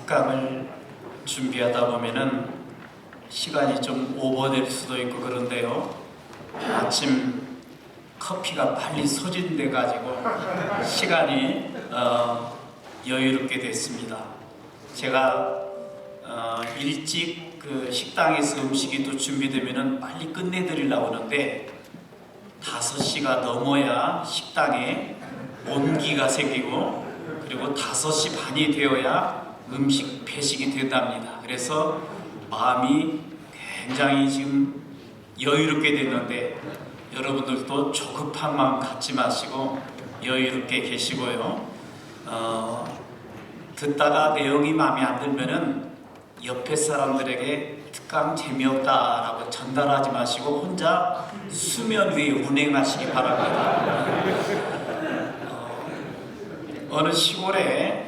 특강을 준비하다 보면은 시간이 좀 오버될 수도 있고 그런데요. 아침 커피가 빨리 소진돼 가지고 시간이 여유롭게 됐습니다. 제가 일찍 그 식당에서 음식이 또 준비되면은 빨리 끝내드리려고 하는데 5시가 넘어야 식당에 온기가 생기고 그리고 5시 반이 되어야 음식 배식이 된답니다. 그래서 마음이 굉장히 지금 여유롭게 됐는데 여러분들도 조급한 마음 갖지 마시고 여유롭게 계시고요. 듣다가 내용이 마음에 안 들면은 옆에 사람들에게 특강 재미없다라고 전달하지 마시고 혼자 수면 위에 운행하시기 바랍니다. 어느 시골에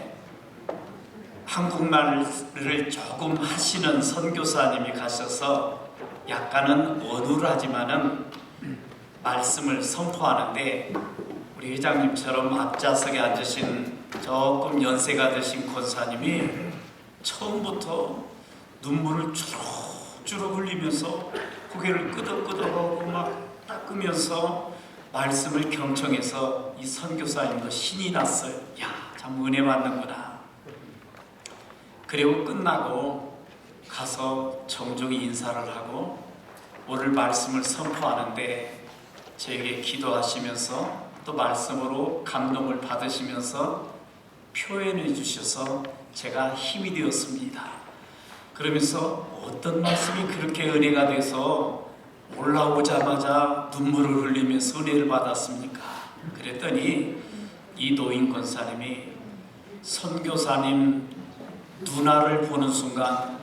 한국말을 조금 하시는 선교사님이 가셔서 약간은 어눌하지만은 말씀을 선포하는데 우리 회장님처럼 앞좌석에 앉으신 조금 연세가 드신 권사님이 처음부터 눈물을 주룩주룩 흘리면서 고개를 끄덕끄덕하고 막 닦으면서 말씀을 경청해서 이 선교사님도 신이 났어요. 야, 참 은혜 받는구나. 그리고 끝나고 가서 정중히 인사를 하고 오늘 말씀을 선포하는데 저에게 기도하시면서 또 말씀으로 감동을 받으시면서 표현해 주셔서 제가 힘이 되었습니다. 그러면서 어떤 말씀이 그렇게 은혜가 돼서 올라오자마자 눈물을 흘리면서 은혜를 받았습니까? 그랬더니 이 노인 권사님이 선교사님 누나를 보는 순간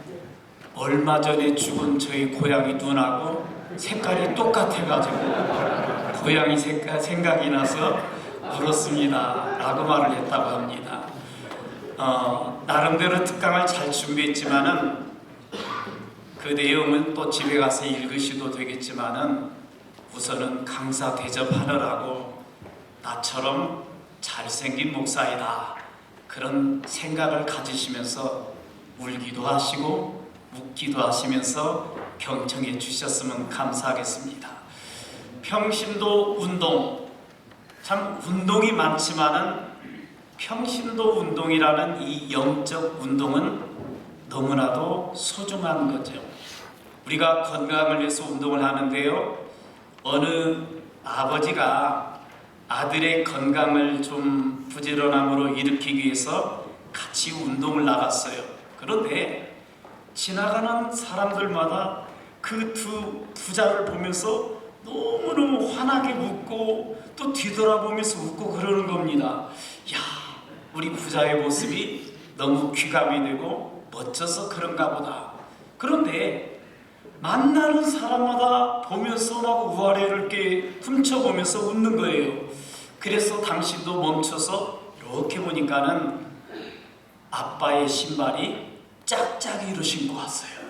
얼마 전에 죽은 저희 고양이 눈하고 색깔이 똑같아가지고 고양이 색깔 생각이 나서 울었습니다 라고 말을 했다고 합니다. 나름대로 특강을 잘 준비했지만은 그 내용은 또 집에 가서 읽으셔도 되겠지만은 우선은 강사 대접하느라고 나처럼 잘생긴 목사이다 그런 생각을 가지시면서 울기도 하시고 웃기도 하시면서 경청해 주셨으면 감사하겠습니다. 평신도 운동, 참 운동이 많지만은 평신도 운동이라는 이 영적 운동은 너무나도 소중한 거죠. 우리가 건강을 위해서 운동을 하는데요. 어느 아버지가 아들의 건강을 좀 부지런함으로 일으키기 위해서 같이 운동을 나갔어요. 그런데 지나가는 사람들마다 그 두 부자를 보면서 너무너무 환하게 웃고 또 뒤돌아보면서 웃고 그러는 겁니다. 야, 우리 부자의 모습이 너무 귀감이 되고 멋져서 그런가 보다. 그런데 만나는 사람마다 보면서 막 우아래를 이렇게 훔쳐보면서 웃는 거예요. 그래서 당신도 멈춰서 이렇게 보니까는 아빠의 신발이 짝짝이로 신고 왔어요.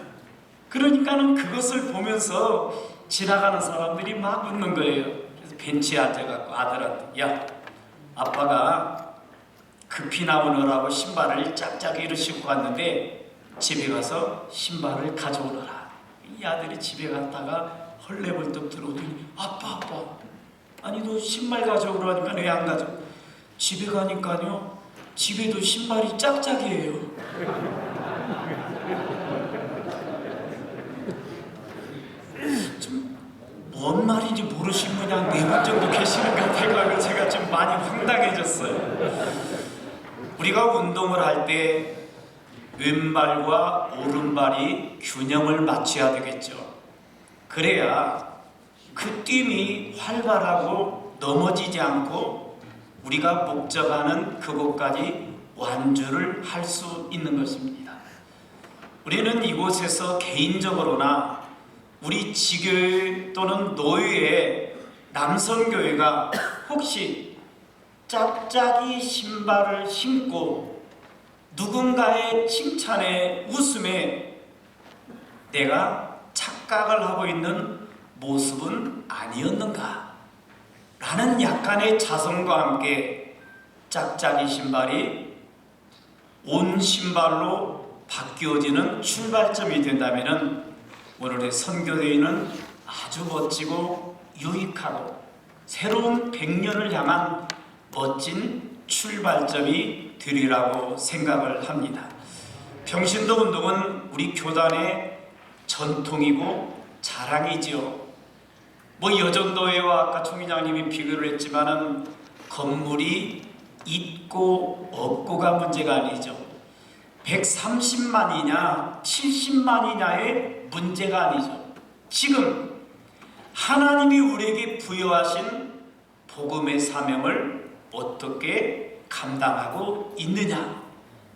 그러니까는 그것을 보면서 지나가는 사람들이 막 웃는 거예요. 그래서 벤치에 앉아갖고 아들한테 야, 아빠가 급히 나오느라고 신발을 짝짝이로 신고 왔는데 집에 가서 신발을 가져오너라. 이 아들이 집에 갔다가 헐레벌떡 들어오더니 아빠 아니 너 신발 가져오라 하니까 왜 안 가져? 집에 가니까요 집에도 신발이 짝짝이에요. 좀 뭔 말인지 모르신 분이 한 4분 정도 계시는 것 같아서 제가 좀 많이 황당해졌어요. 우리가 운동을 할 때 왼발과 오른발이 균형을 맞춰야 되겠죠. 그래야 그 뛰임이 활발하고 넘어지지 않고 우리가 목적하는 그곳까지 완주를 할 수 있는 것입니다. 우리는 이곳에서 개인적으로나 우리 지교회 또는 노예의 남성교회가 혹시 짝짝이 신발을 신고 누군가의 칭찬에 웃음에 내가 착각을 하고 있는 모습은 아니었는가? 라는 약간의 자성과 함께 짝짝이 신발이 온 신발로 바뀌어지는 출발점이 된다면 오늘의 선교대회는 아주 멋지고 유익하고 새로운 100년을 향한 멋진 출발점이 되리라고 생각을 합니다. 평신도 운동은 우리 교단의 전통이고 자랑이지요. 여전도회와 아까 총회장님이 비교를 했지만은 건물이 있고 없고가 문제가 아니죠. 130만이냐 70만이냐의 문제가 아니죠. 지금 하나님이 우리에게 부여하신 복음의 사명을 어떻게 감당하고 있느냐,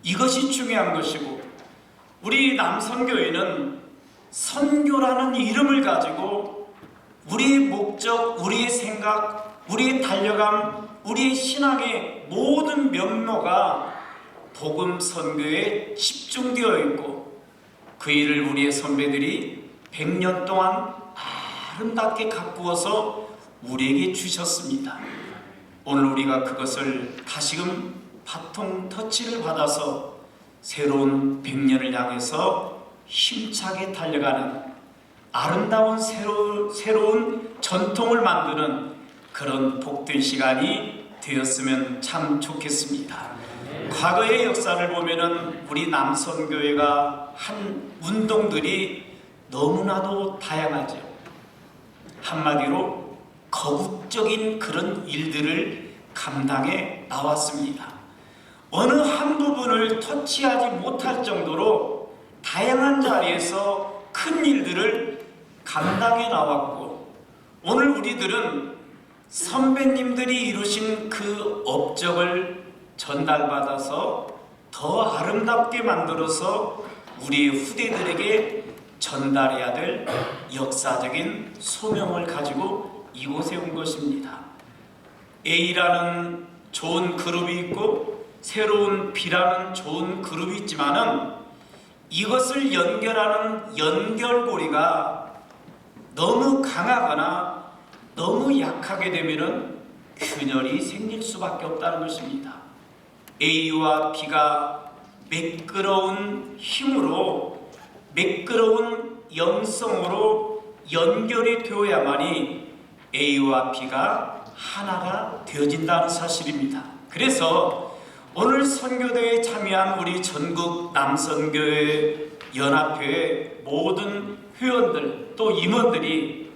이것이 중요한 것이고, 우리 남선교회는 선교라는 이름을 가지고 우리의 목적, 우리의 생각, 우리의 달려감, 우리의 신앙의 모든 면모가 복음 선교에 집중되어 있고, 그 일을 우리의 선배들이 100년 동안 아름답게 가꾸어서 우리에게 주셨습니다. 오늘 우리가 그것을 다시금 바통 터치를 받아서 새로운 100년을 향해서 힘차게 달려가는 아름다운 새로운 전통을 만드는 그런 복된 시간이 되었으면 참 좋겠습니다. 과거의 역사를 보면은 우리 남선교회가 한 운동들이 너무나도 다양하죠. 한마디로 거국적인 그런 일들을 감당해 나왔습니다. 어느 한 부분을 터치하지 못할 정도로 다양한 자리에서 큰 일들을 감당해 나왔고, 오늘 우리들은 선배님들이 이루신 그 업적을 전달받아서 더 아름답게 만들어서 우리 후대들에게 전달해야 될 역사적인 소명을 가지고 이곳에 온 것입니다. A라는 좋은 그룹이 있고 새로운 B라는 좋은 그룹이 있지만은 이것을 연결하는 연결고리가 너무 강하거나 너무 약하게 되면은 균열이 생길 수밖에 없다는 것입니다. A와 B가 매끄러운 힘으로, 매끄러운 영성으로 연결이 되어야만이 A와 B가 하나가 되어진다는 사실입니다. 그래서 오늘 선교대회에 참여한 우리 전국 남선교회 연합회의 모든 회원들 또 임원들이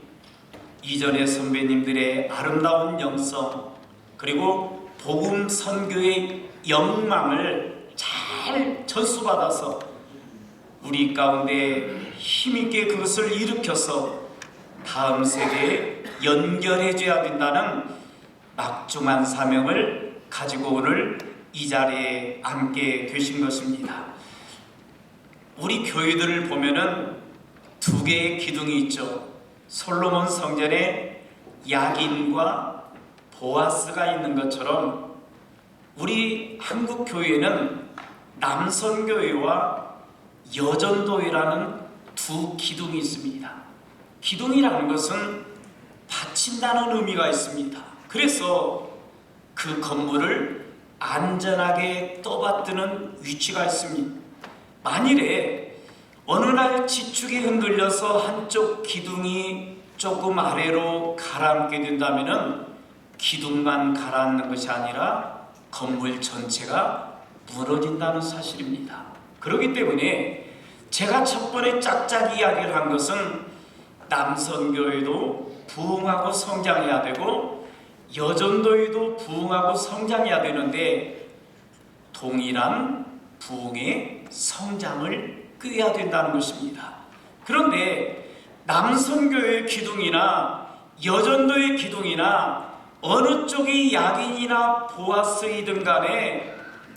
이전의 선배님들의 아름다운 영성 그리고 복음 선교의 영망을 잘 전수받아서 우리 가운데 힘있게 그것을 일으켜서 다음 세대에 연결해줘야 된다는 막중한 사명을 가지고 오늘 이 자리에 앉게 되신 것입니다. 우리 교회들을 보면은 두 개의 기둥이 있죠. 솔로몬 성전에 야긴과 보아스가 있는 것처럼 우리 한국 교회는 남선교회와 여전도회라는 두 기둥이 있습니다. 기둥이라는 것은 받친다는 의미가 있습니다. 그래서 그 건물을 안전하게 떠받드는 위치가 있습니다. 만일에 어느 날 지축이 흔들려서 한쪽 기둥이 조금 아래로 가라앉게 된다면 기둥만 가라앉는 것이 아니라 건물 전체가 무너진다는 사실입니다. 그렇기 때문에 제가 첫 번에 짝짝 이야기를 한 것은 남선교회도 부흥하고 성장해야 되고 여전도회도 부흥하고 성장해야 되는데 동일한 부흥의 성장을 꾀해야 된다는 것입니다. 그런데 남선교회의 기둥이나 여전도의 기둥이나 어느 쪽이 야긴이나 보아스이든 간에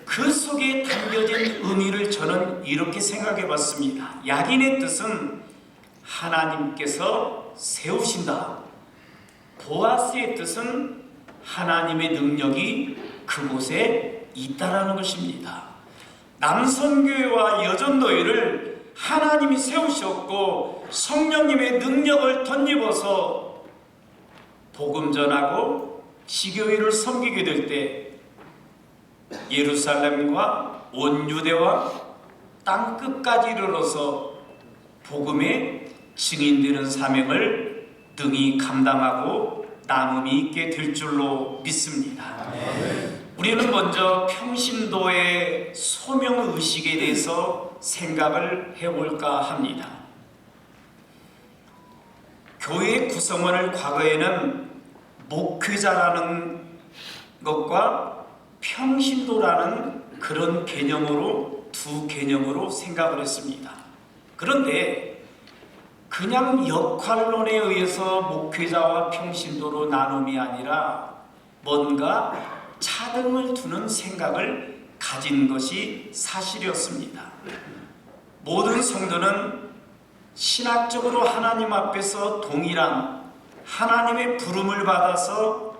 그 속에 담겨진 의미를 저는 이렇게 생각해 봤습니다. 야긴의 뜻은 하나님께서 세우신다. 보아스의 뜻은 하나님의 능력이 그곳에 있다라는 것입니다. 남선교회와 여전도회를 하나님이 세우셨고 성령님의 능력을 덧입어서 복음 전하고 지교회를 섬기게 될 때 예루살렘과 온 유대와 땅끝까지 이르러서 복음의 증인되는 사명을 능히 감당하고 나눔이 있게 될 줄로 믿습니다. 우리는 먼저 평신도의 소명의식에 대해서 생각을 해볼까 합니다. 교회 구성원을 과거에는 목회자라는 것과 평신도라는 그런 개념으로, 두 개념으로 생각을 했습니다. 그런데 그냥 역할론에 의해서 목회자와 평신도로 나눔이 아니라 뭔가 차등을 두는 생각을 가진 것이 사실이었습니다. 모든 성도는 신학적으로 하나님 앞에서 동일한 하나님의 부름을 받아서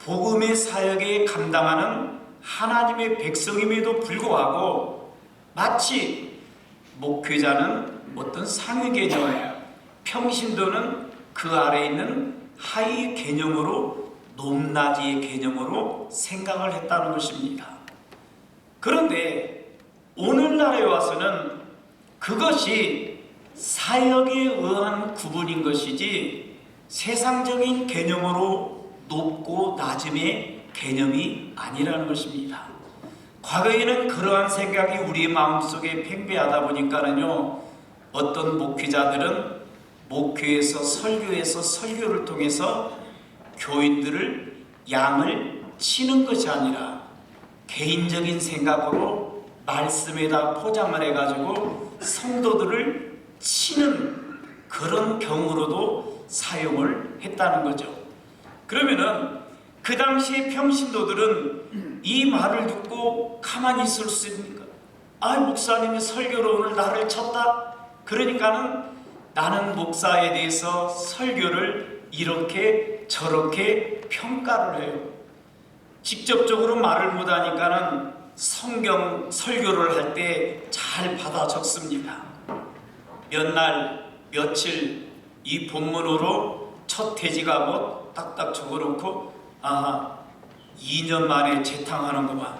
복음의 사역에 감당하는 하나님의 백성임에도 불구하고 마치 목회자는 어떤 상위 개념, 평신도는 그 아래에 있는 하위 개념으로, 높낮이의 개념으로 생각을 했다는 것입니다. 그런데 오늘날에 와서는 그것이 사역에 의한 구분인 것이지 세상적인 개념으로 높고 낮음의 개념이 아니라는 것입니다. 과거에는 그러한 생각이 우리의 마음속에 팽배하다 보니까는요, 어떤 목회자들은 목회에서 설교에서 설교를 통해서 교인들을 양을 치는 것이 아니라 개인적인 생각으로 말씀에다 포장을 해가지고 성도들을 치는 그런 경우로도 사용을 했다는 거죠. 그러면은 그 당시에 평신도들은 이 말을 듣고 가만히 있을 수 있습니까? 아, 목사님이 설교로 오늘 나를 쳤다? 그러니까는 나는 목사에 대해서 설교를 이렇게 저렇게 평가를 해요. 직접적으로 말을 못하니까는 성경 설교를 할 때 잘 받아 적습니다. 몇 날 며칠 이 본문으로 첫 돼지가 뭐 딱딱 적어놓고, 아, 2년 만에 재탕하는구만,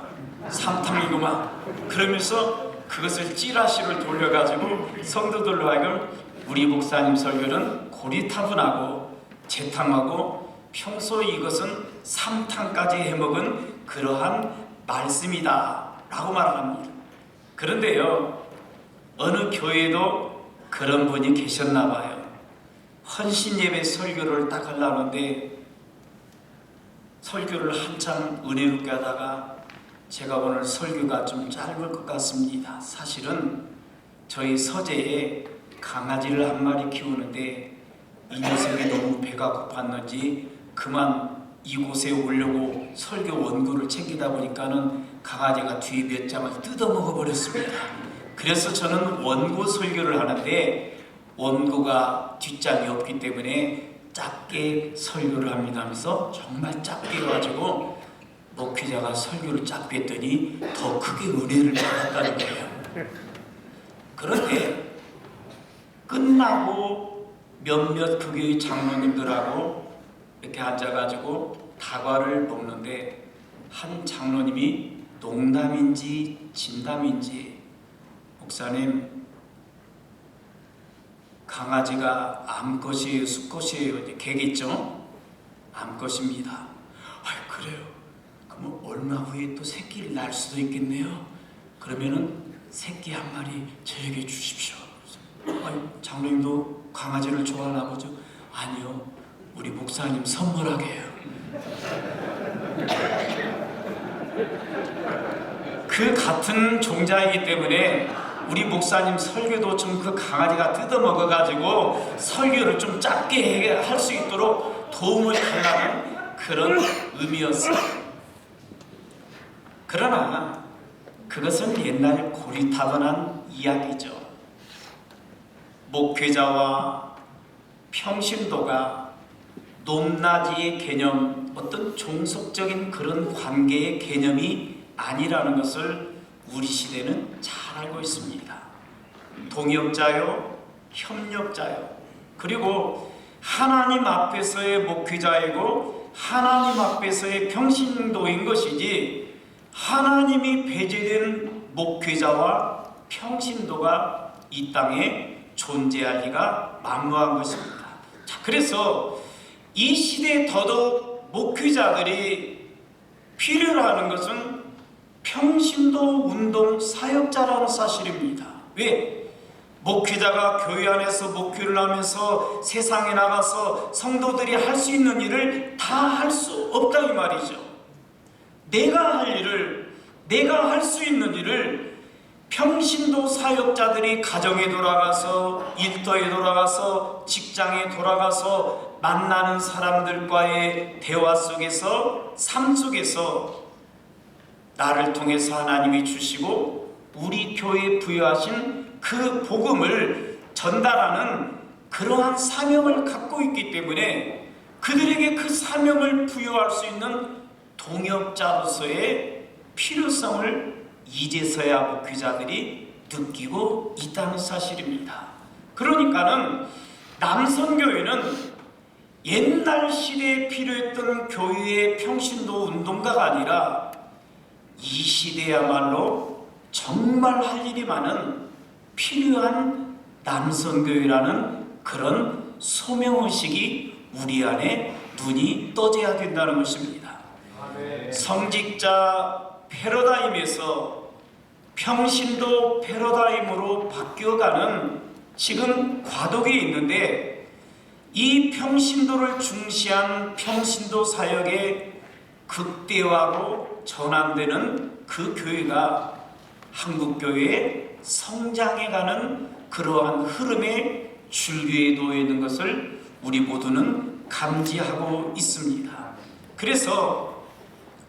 삼탕이구만, 그러면서 그것을 찌라시를 돌려가지고 성도들로 하여금 우리 목사님 설교는 고리타분하고 재탕하고 평소 이것은 삼탕까지 해먹은 그러한 말씀이다 라고 말합니다. 그런데요, 어느 교회도 그런 분이 계셨나 봐요. 헌신예배 설교를 딱 하려는데 설교를 한참 은혜롭게 하다가 제가 오늘 설교가 좀 짧을 것 같습니다. 사실은 저희 서재에 강아지를 한 마리 키우는데 이 녀석이 너무 배가 고팠는지 그만 이곳에 오려고 설교 원고를 챙기다 보니까는 강아지가 뒤에 몇 장을 뜯어먹어 버렸습니다. 그래서 저는 원고 설교를 하는데 원고가 뒷장이 없기 때문에 짧게 설교를 합니다 하면서 정말 짧게 해가지고 목회자가 설교를 짧게 했더니 더 크게 은혜를 받았다는 거예요. 그런데 끝나고 몇몇 그 교회 장로님들하고 이렇게 앉아가지고 다과를 먹는데 한 장로님이 농담인지 진담인지, 목사님, 강아지가 암컷이에요, 수컷이에요? 개겠죠? 암컷입니다. 아, 그래요? 그럼 얼마 후에 또 새끼를 낳을 수도 있겠네요? 그러면은 새끼 한 마리 저에게 주십시오. 아니, 장로님도 강아지를 좋아하나 보죠? 아니요, 우리 목사님 선물하게 해요. 그 같은 종자이기 때문에 우리 목사님 설교도 좀 그 강아지가 뜯어먹어가지고 설교를 좀 짧게 할 수 있도록 도움을 달라는 그런 의미였어요. 그러나 그것은 옛날 고리타분한 이야기죠. 목회자와 평신도가 높낮이의 개념, 어떤 종속적인 그런 관계의 개념이 아니라는 것을 우리 시대는 잘 알고 있습니다. 동역자요, 협력자요, 그리고 하나님 앞에서의 목회자이고 하나님 앞에서의 평신도인 것이지 하나님이 배제된 목회자와 평신도가 이 땅에 존재할 리가 만무한 것입니다. 자, 그래서 이 시대에 더더욱 목회자들이 필요로 하는 것은 평신도 운동 사역자라는 사실입니다. 왜? 목회자가 교회 안에서 목회를 하면서 세상에 나가서 성도들이 할 수 있는 일을 다 할 수 없다 이 말이죠. 내가 할 일을, 내가 할 수 있는 일을 평신도 사역자들이 가정에 돌아가서, 일터에 돌아가서, 직장에 돌아가서 만나는 사람들과의 대화 속에서, 삶 속에서 나를 통해서 하나님이 주시고 우리 교회에 부여하신 그 복음을 전달하는 그러한 사명을 갖고 있기 때문에 그들에게 그 사명을 부여할 수 있는 동역자로서의 필요성을 이제서야 목회자들이 느끼고 있다는 사실입니다. 그러니까는 남선교회는 옛날 시대에 필요했던 교회의 평신도 운동가가 아니라 이 시대야말로 정말 할 일이 많은 필요한 남선교회라는 그런 소명의식이 우리 안에 눈이 떠져야 된다는 것입니다. 성직자 패러다임에서 평신도 패러다임으로 바뀌어가는 지금 과도기에 있는데, 이 평신도를 중시한 평신도 사역의 극대화로 전환되는 그 교회가 한국교회의 성장해가는 그러한 흐름의 줄기에 놓여 있는 것을 우리 모두는 감지하고 있습니다. 그래서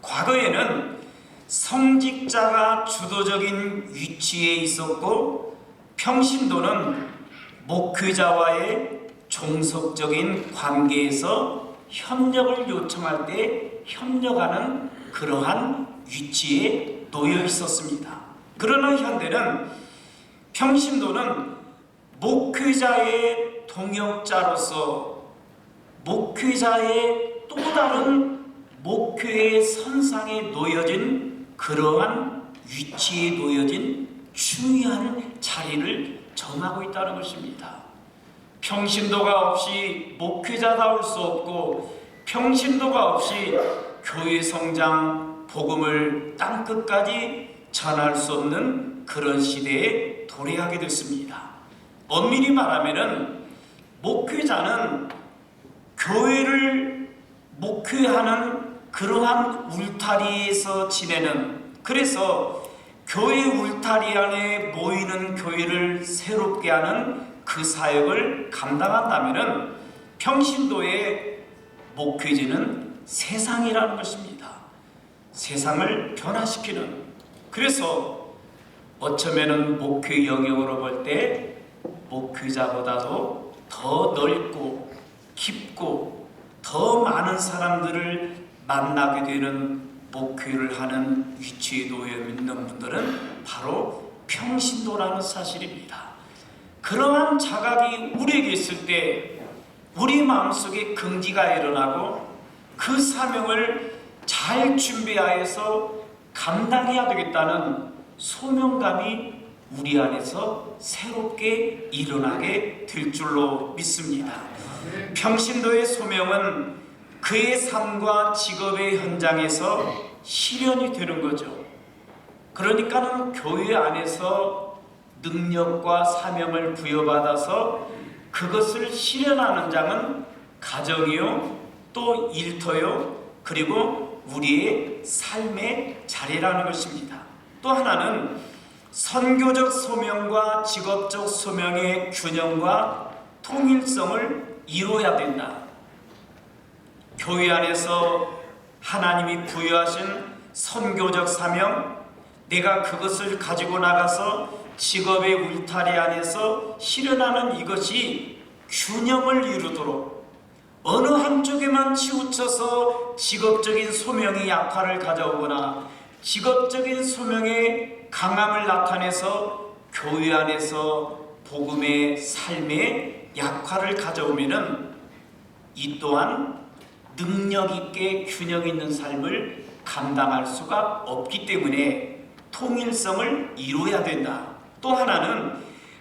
과거에는 성직자가 주도적인 위치에 있었고 평신도는 목회자와의 종속적인 관계에서 협력을 요청할 때 협력하는 그러한 위치에 놓여 있었습니다. 그러나 현대는 평신도는 목회자의 동역자로서 목회자의 또 다른 목회의 선상에 놓여진 그러한 위치에 놓여진 중요한 자리를 점하고 있다는 것입니다. 평신도가 없이 목회자다울 수 없고 평신도가 없이 교회 성장, 복음을 땅끝까지 전할 수 없는 그런 시대에 도래하게 됐습니다. 엄밀히 말하면은 목회자는 교회를 목회하는 그러한 울타리에서 지내는, 그래서 교회 울타리 안에 모이는 교회를 새롭게 하는 그 사역을 감당한다면은 평신도의 목회지는 세상이라는 것입니다. 세상을 변화시키는, 그래서 어쩌면은 목회 영역으로 볼 때 목회자보다도 더 넓고 깊고 더 많은 사람들을 만나게 되는 목회를 하는 위치에 놓여 있는 분들은 바로 평신도라는 사실입니다. 그러한 자각이 우리에게 있을 때 우리 마음속에 긍지가 일어나고 그 사명을 잘 준비하여서 감당해야 되겠다는 소명감이 우리 안에서 새롭게 일어나게 될 줄로 믿습니다. 평신도의 소명은 그의 삶과 직업의 현장에서 실현이 되는 거죠. 그러니까는 교회 안에서 능력과 사명을 부여받아서 그것을 실현하는 장은 가정이요, 또 일터요, 그리고 우리의 삶의 자리라는 것입니다. 또 하나는 선교적 소명과 직업적 소명의 균형과 통일성을 이루어야 된다. 교회 안에서 하나님이 부여하신 선교적 사명, 내가 그것을 가지고 나가서 직업의 울타리 안에서 실현하는 이것이 균형을 이루도록, 어느 한쪽에만 치우쳐서 직업적인 소명의 약화를 가져오거나 직업적인 소명의 강함을 나타내서 교회 안에서 복음의 삶의 약화를 가져오면은 이 또한 능력 있게 균형 있는 삶을 감당할 수가 없기 때문에 통일성을 이루어야 된다. 또 하나는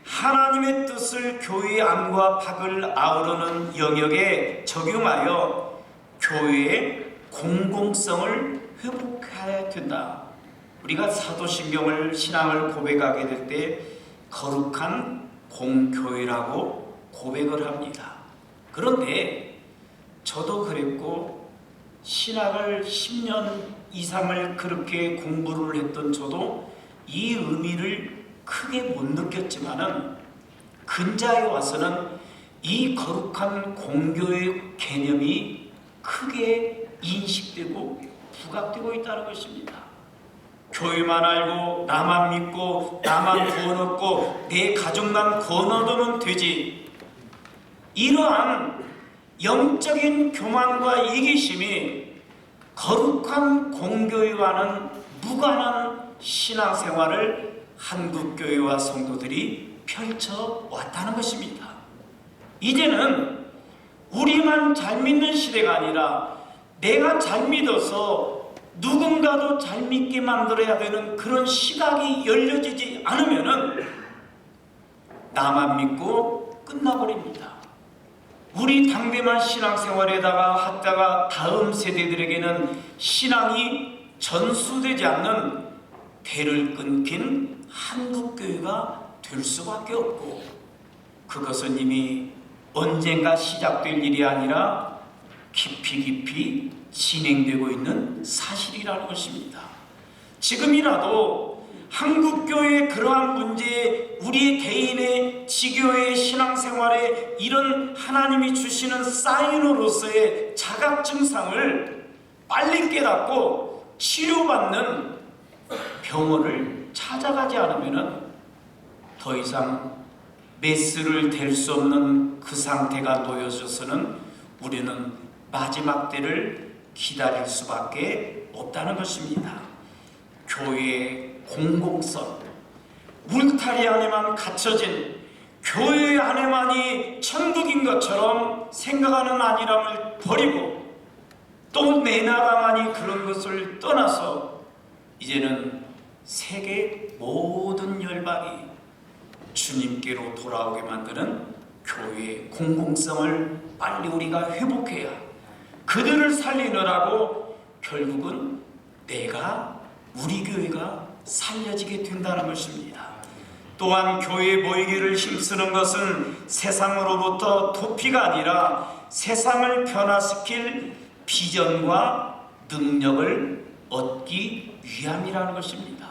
하나님의 뜻을 교회의 안과 박을 아우르는 영역에 적용하여 교회의 공공성을 회복해야 된다. 우리가 사도신경을 신앙을 고백하게 될 때 거룩한 공교회라고 고백을 합니다. 그런데 저도 그랬고 신학을 10년 이상을 그렇게 공부를 했던 저도 이 의미를 크게 못 느꼈지만은 근자에 와서는 이 거룩한 공교의 개념이 크게 인식되고 부각되고 있다는 것입니다. 교회만 알고 나만 믿고 나만 구원 얻고 내 가족만 구원 얻으면 되지. 이러한 영적인 교만과 이기심이 거룩한 공교회와는 무관한 신앙생활을 한국교회와 성도들이 펼쳐왔다는 것입니다. 이제는 우리만 잘 믿는 시대가 아니라 내가 잘 믿어서 누군가도 잘 믿게 만들어야 되는 그런 시각이 열려지지 않으면은 나만 믿고 끝나버립니다. 우리 당대만 신앙생활에다가 하다가 다음 세대들에게는 신앙이 전수되지 않는 대를 끊긴 한국교회가 될 수밖에 없고, 그것은 이미 언젠가 시작될 일이 아니라 깊이 진행되고 있는 사실이라는 것입니다. 지금이라도 한국교회의 그러한 문제에 우리 개인의 지교의 신앙생활에 이런 하나님이 주시는 사인으로서의 자각 증상을 빨리 깨닫고 치료받는 병원을 찾아가지 않으면 더 이상 메스를 댈 수 없는 그 상태가 놓여져서는 우리는 마지막 때를 기다릴 수밖에 없다는 것입니다. 교회의 공공성, 울타리 안에만 갇혀진 교회 안에만이 천국인 것처럼 생각하는 안일함을 버리고 또 내 나라만이 그런 것을 떠나서 이제는 세계 모든 열방이 주님께로 돌아오게 만드는 교회의 공공성을 빨리 우리가 회복해야 그들을 살리느라고 결국은 우리 교회가 살려지게 된다는 것입니다. 또한 교회에 모이기를 힘쓰는 것은 세상으로부터 도피가 아니라 세상을 변화시킬 비전과 능력을 얻기 위함이라는 것입니다.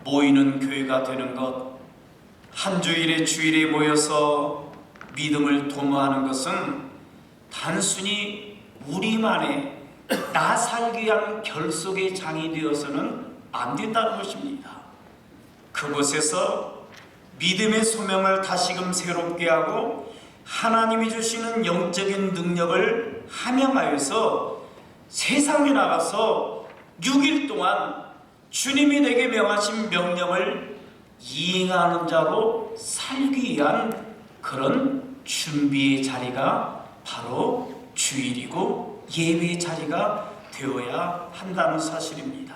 모이는 교회가 되는 것, 한 주일에 모여서 믿음을 도모하는 것은 단순히 우리만의 나 살기 위한 결속의 장이 되어서는 안 된다는 것입니다. 그곳에서 믿음의 소명을 다시금 새롭게 하고 하나님이 주시는 영적인 능력을 함양하여서 세상에 나가서 6일 동안 주님이 내게 명하신 명령을 이행하는 자로 살기 위한 그런 준비의 자리가 바로 주일이고 예배의 자리가 되어야 한다는 사실입니다.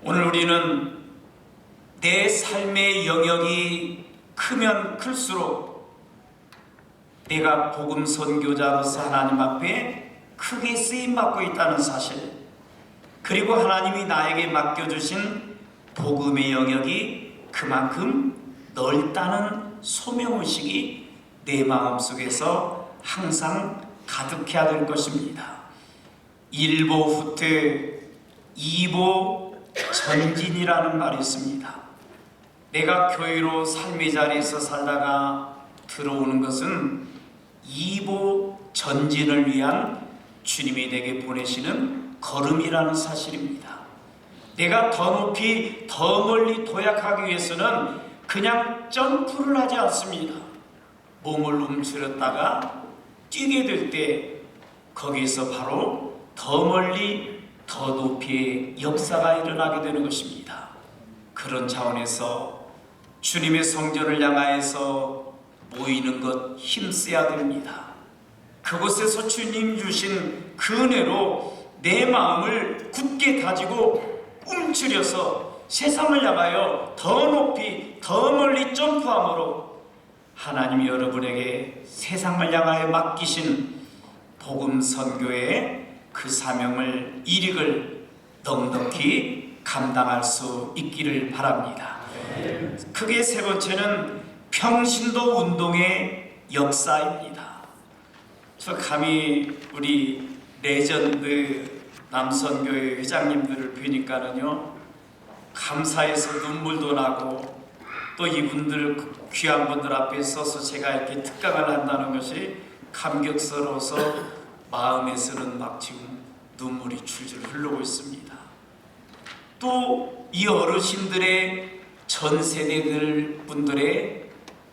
오늘 우리는 내 삶의 영역이 크면 클수록 내가 복음 선교자로서 하나님 앞에 크게 쓰임받고 있다는 사실, 그리고 하나님이 나에게 맡겨주신 복음의 영역이 그만큼 넓다는 소명의식이 내 마음속에서 항상 가득해야 될 것입니다. 일보 후퇴, 이보 전진이라는 말이 있습니다. 내가 교회로 삶의 자리에서 살다가 들어오는 것은 이보 전진을 위한 주님이 내게 보내시는 걸음이라는 사실입니다. 내가 더 높이 더 멀리 도약하기 위해서는 그냥 점프를 하지 않습니다. 몸을 움츠렸다가 뛰게 될 때 거기에서 바로 더 멀리 더 높이의 역사가 일어나게 되는 것입니다. 그런 차원에서 주님의 성전을 향하여서 모이는 것 힘써야 됩니다. 그곳에서 주님 주신 그 은혜로 내 마음을 굳게 다지고 움츠려서 세상을 향하여 더 높이 더 멀리 점프함으로 하나님이 여러분에게 세상을 향하여 맡기신 복음 선교의 그 사명을 일익을 넉넉히 감당할 수 있기를 바랍니다. 크게 세 번째는 평신도 운동의 역사입니다. 저 감히 우리 레전드 남선교회 회장님들을 뵈니까는요, 감사해서 눈물도 나고, 또 이분들 귀한 분들 앞에 서서 제가 이렇게 특강을 한다는 것이 감격스러워서 마음에서는 막 지금 눈물이 줄줄 흐르고 있습니다. 또 이 어르신들의 전 세대들 분들의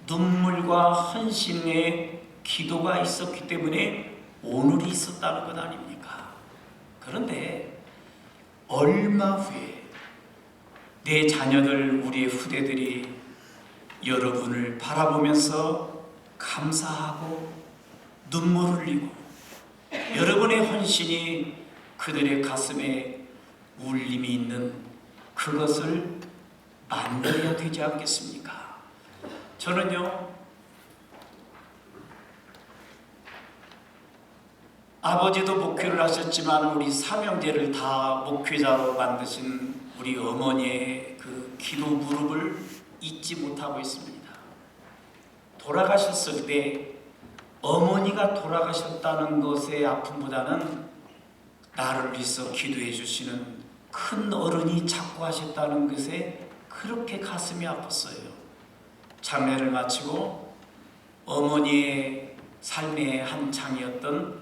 눈물과 헌신의 기도가 있었기 때문에 오늘이 있었다는 것 아닙니까? 그런데 얼마 후에 내 자녀들, 우리의 후대들이 여러분을 바라보면서 감사하고 눈물 흘리고 여러분의 헌신이 그들의 가슴에 울림이 있는 그것을 만들어야 되지 않겠습니까? 저는요, 아버지도 목회를 하셨지만 우리 삼형제를 다 목회자로 만드신 우리 어머니의 그 기도 무릎을 잊지 못하고 있습니다. 돌아가셨을 때 어머니가 돌아가셨다는 것의 아픔보다는 나를 위해서 기도해 주시는 큰 어른이 자꾸 하셨다는 것에 그렇게 가슴이 아팠어요. 장례를 마치고 어머니의 삶의 한 장이었던